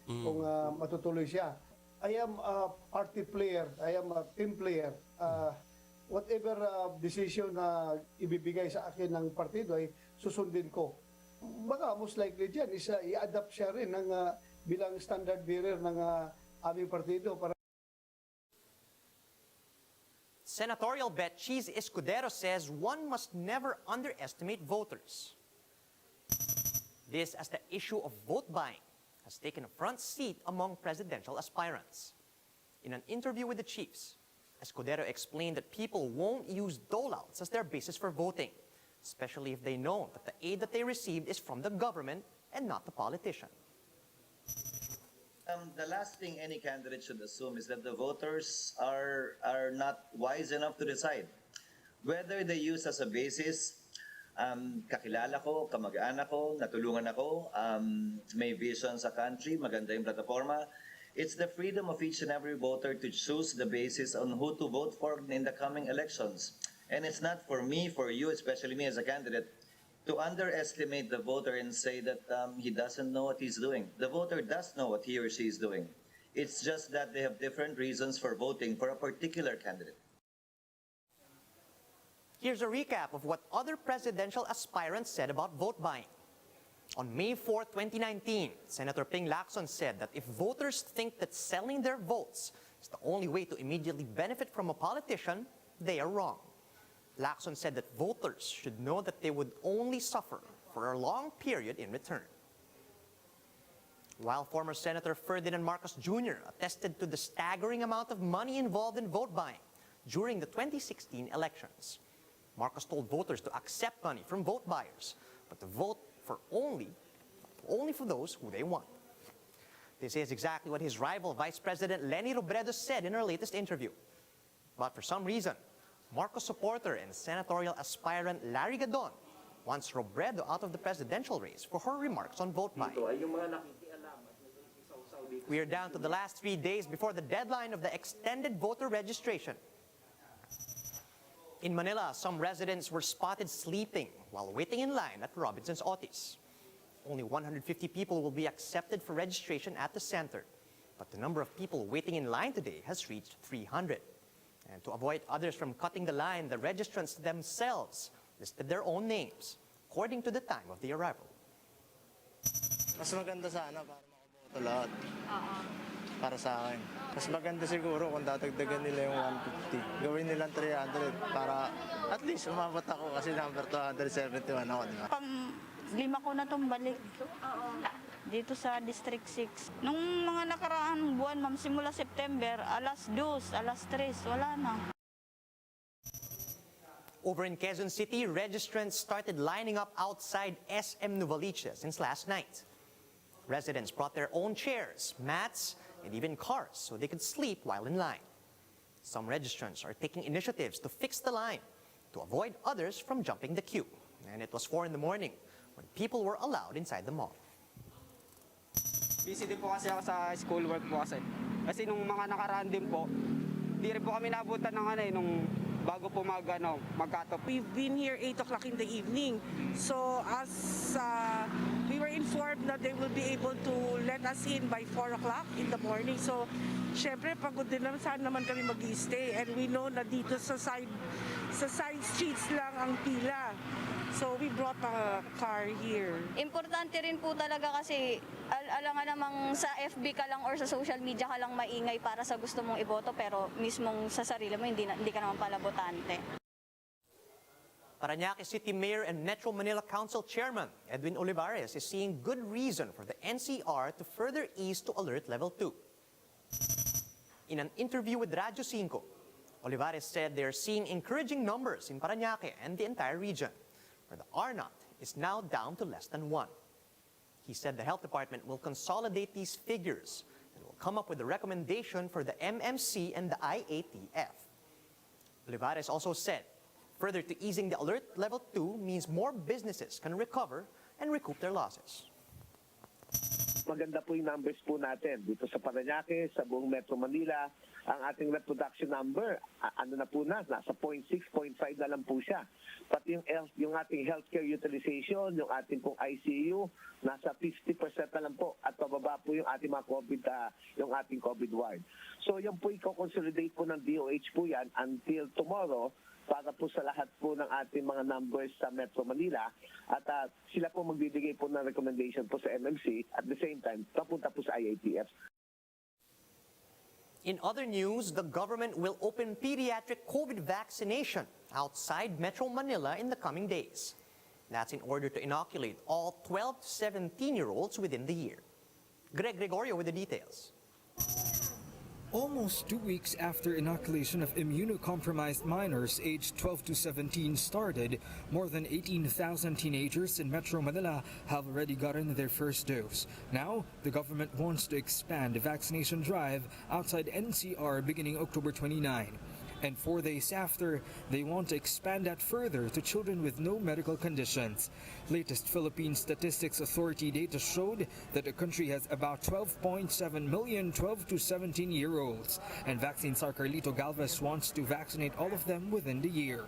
kung matutuloy siya. I am a party player, I am a team player. Whatever decision na ibibigay sa akin ng partido ay susundin ko. Baka most likely dyan is i-adapt siya rin ng, bilang standard bearer ng aming partido para. Senatorial bet Cheese Escudero says one must never underestimate voters. This as the issue of vote buying has taken a front seat among presidential aspirants. In an interview with the chiefs, Escudero explained that people won't use doleouts as their basis for voting, especially if they know that the aid that they received is from the government and not the politician. The last thing any candidate should assume is that the voters are not wise enough to decide whether they use as a basis kakilala ko, kamag-anak ko, natulungan ako, may vision sa country, maganda yung plataforma. It's the freedom of each and every voter to choose the basis on who to vote for in the coming elections. And it's not for me, for you, especially me as a candidate, to underestimate the voter and say that he doesn't know what he's doing. The voter does know what he or she is doing. It's just that they have different reasons for voting for a particular candidate. Here's a recap of what other presidential aspirants said about vote buying. On May 4, 2019, Senator Ping Lacson said that if voters think that selling their votes is the only way to immediately benefit from a politician, they are wrong. Lacson said that voters should know that they would only suffer for a long period in return. While former Senator Ferdinand Marcos Jr. attested to the staggering amount of money involved in vote buying during the 2016 elections, Marcos told voters to accept money from vote buyers, but to vote for only for those who they want. This is exactly what his rival Vice President Leni Robredo said in her latest interview. But for some reason, Marcos supporter and senatorial aspirant Larry Gadon wants Robredo out of the presidential race for her remarks on vote buying. We are down to the last 3 days before the deadline of the extended voter registration. In Manila, some residents were spotted sleeping while waiting in line at Robinson's Otis. Only 150 people will be accepted for registration at the center, but the number of people waiting in line today has reached 300. And to avoid others from cutting the line, the registrants themselves listed their own names according to the time of the arrival. Mas maganda sana para makaboto lahat. Para sa akin. Mas maganda siguro kung dadagdagan nila yung 150. Gawin nilang 300 para at least umabot ako kasi number 271 ako, di ba? Lima ko na itong balik dito sa District 6. Nung mga nakaraang buwan, ma'am, simula September, alas 2, alas 3, wala na. Over in Quezon City, registrants started lining up outside SM Novaliches since last night. Residents brought their own chairs, mats, and even cars so they could sleep while in line. Some registrants are taking initiatives to fix the line to avoid others from jumping the queue. And it was 4 in the morning when people were allowed inside the mall. Busy din po kasi ako sa schoolwork po kasi. Kasi nung mga nakaraan din po, di rin po kami nabutan ng nung bago po mag-cut-off. We've been here 8 o'clock in the evening. So as we were informed that they will be able to let us in by 4 o'clock in the morning. So syempre pagod din naman, saan naman kami mag-i-stay. And we know na dito sa side streets lang ang pila. So we brought a car here. Importante rin po talaga kasi alangan namang sa FB ka lang or sa social media ka lang maingay para sa gusto mong iboto pero mismong sa sarili mo hindi ka naman pala botante. Parañaque City Mayor and Metro Manila Council Chairman Edwin Olivarez is seeing good reason for the NCR to further ease to Alert Level 2. In an interview with Radyo 5, Olivarez said they are seeing encouraging numbers in Parañaque and the entire region, where the R0 is now down to less than 1. He said the health department will consolidate these figures and will come up with a recommendation for the MMC and the IATF. Olivarez also said further to easing the Alert Level 2 means more businesses can recover and recoup their losses. maganda po yung numbers po natin. Dito sa Parañaque, sa buong Metro Manila, ang ating reproduction number, nasa 0.6, 0.5 na lang po siya. Pati yung ating healthcare utilization, yung ating pong ICU, nasa 50% na lang po. At pababa po yung ating mga yung ating COVID ward. So yan po i-consolidate po ng DOH po yan until tomorrow, para po sa lahat po ng ating mga numbers sa Metro Manila at sila po magbibigay po ng recommendation po sa MMC at the same time papunta po sa IATF. In other news, the government will open pediatric COVID vaccination outside Metro Manila in the coming days. That's in order to inoculate all 12 to 17-year-olds within the year. Greg Gregorio with the details. Almost 2 weeks after inoculation of immunocompromised minors aged 12 to 17 started, more than 18,000 teenagers in Metro Manila have already gotten their first dose. Now, the government wants to expand the vaccination drive outside NCR beginning October 29. And 4 days after, they want to expand that further to children with no medical conditions. Latest Philippine Statistics Authority data showed that the country has about 12.7 million 12 to 17-year-olds, and Vaccine Sar Carlito Galvez wants to vaccinate all of them within the year.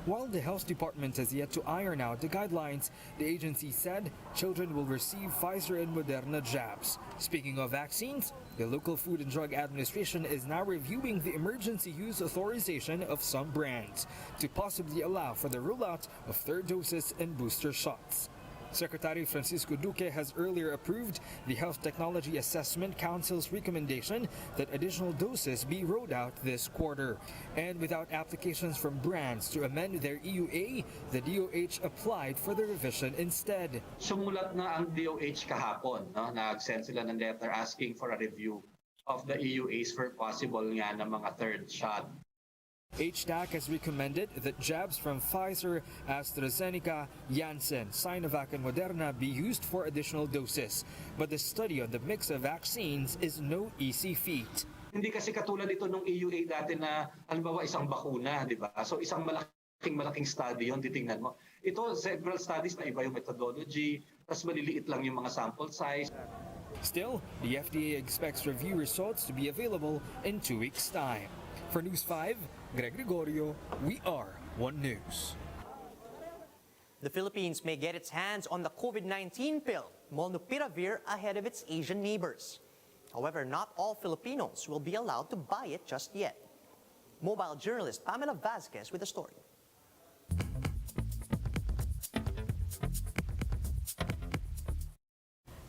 While the Health Department has yet to iron out the guidelines, the agency said children will receive Pfizer and Moderna jabs. Speaking of vaccines, the local Food and Drug Administration is now reviewing the emergency use authorization of some brands to possibly allow for the rollout of third doses and booster shots. Secretary Francisco Duque has earlier approved the Health Technology Assessment Council's recommendation that additional doses be rolled out this quarter. And without applications from brands to amend their EUA, the DOH applied for the revision instead. Sumulat na ang DOH kahapon, no? Nag-send sila ng letter asking for a review of the EUAs for possible nga na mga third shot. HDAC has recommended that jabs from Pfizer, AstraZeneca, Janssen, Sinovac, and Moderna be used for additional doses. But the study on the mix of vaccines is no easy feat. Hindi kasi katulad ito nung EUA dati na halimbawa isang bakuna, di ba? So isang malaking study yun, titingnan mo. Ito, several studies na iba yung methodology, tapos maliliit lang yung mga sample size. Still, the FDA expects review results to be available in 2 weeks' time. For News 5, Greg Gregorio, we are One News. The Philippines may get its hands on the COVID-19 pill, Molnupiravir, ahead of its Asian neighbors. However, not all Filipinos will be allowed to buy it just yet. Mobile journalist Pamela Vasquez with the story.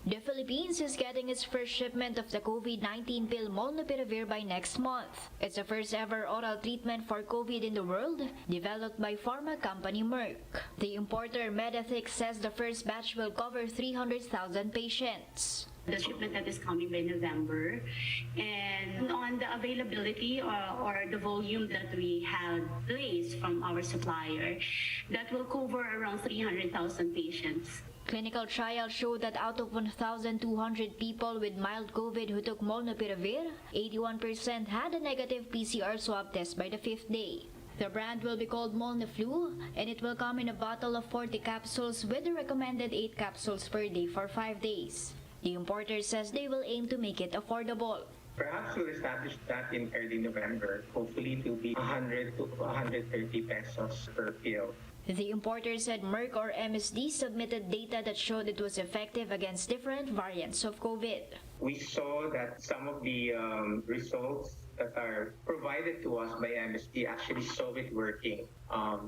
The Philippines is getting its first shipment of the COVID-19 pill Molnupiravir by next month. It's the first ever oral treatment for COVID in the world, developed by pharma company Merck. The importer Medethic says the first batch will cover 300,000 patients. The shipment that is coming by November, and on the availability or the volume that we have placed from our supplier, that will cover around 300,000 patients. Clinical trials show that out of 1,200 people with mild COVID who took Molnupiravir, 81% had a negative PCR swab test by the 5th day. The brand will be called Molnuflu, and it will come in a bottle of 40 capsules with the recommended 8 capsules per day for 5 days. The importer says they will aim to make it affordable. Perhaps we'll establish that in early November. Hopefully it will be 100 to 130 pesos per pill. The importer said Merck or MSD submitted data that showed it was effective against different variants of COVID. We saw that some of the results that are provided to us by MSD actually saw it working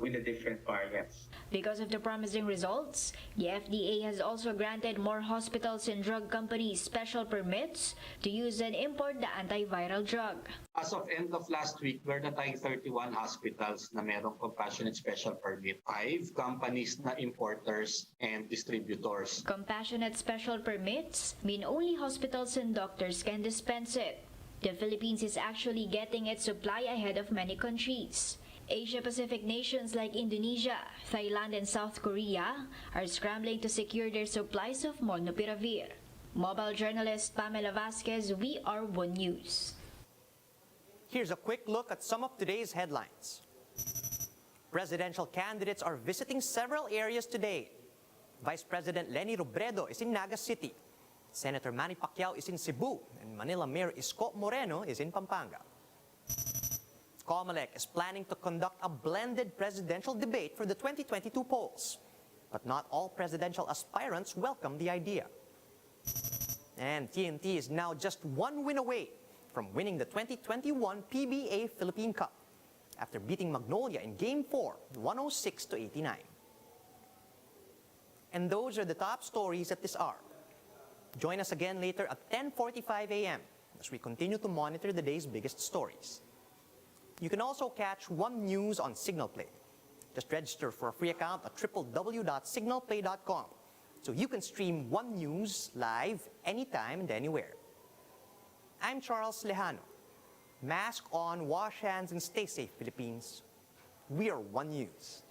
with the different variants. Because of the promising results, the FDA has also granted more hospitals and drug companies special permits to use and import the antiviral drug. As of end of last week, we're na tayong 31 hospitals na merong compassionate special permit. 5 companies na importers and distributors. Compassionate special permits mean only hospitals and doctors can dispense it. The Philippines is actually getting its supply ahead of many countries. Asia-Pacific nations like Indonesia, Thailand, and South Korea are scrambling to secure their supplies of Molnupiravir. Mobile journalist Pamela Vasquez, we are One News. Here's a quick look at some of today's headlines. Presidential candidates are visiting several areas today. Vice President Leni Robredo is in Naga City. Senator Manny Pacquiao is in Cebu, and Manila Mayor Isko Moreno is in Pampanga. COMELEC is planning to conduct a blended presidential debate for the 2022 polls. But not all presidential aspirants welcome the idea. And TNT is now just one win away from winning the 2021 PBA Philippine Cup after beating Magnolia in Game 4, 106-89. And those are the top stories at this hour. Join us again later at 10:45 a.m. as we continue to monitor the day's biggest stories. You can also catch One News on Signal Play. Just register for a free account at www.signalplay.com so you can stream One News live anytime and anywhere. I'm Charles Lejano. Mask on, wash hands, and stay safe, Philippines. We are One News.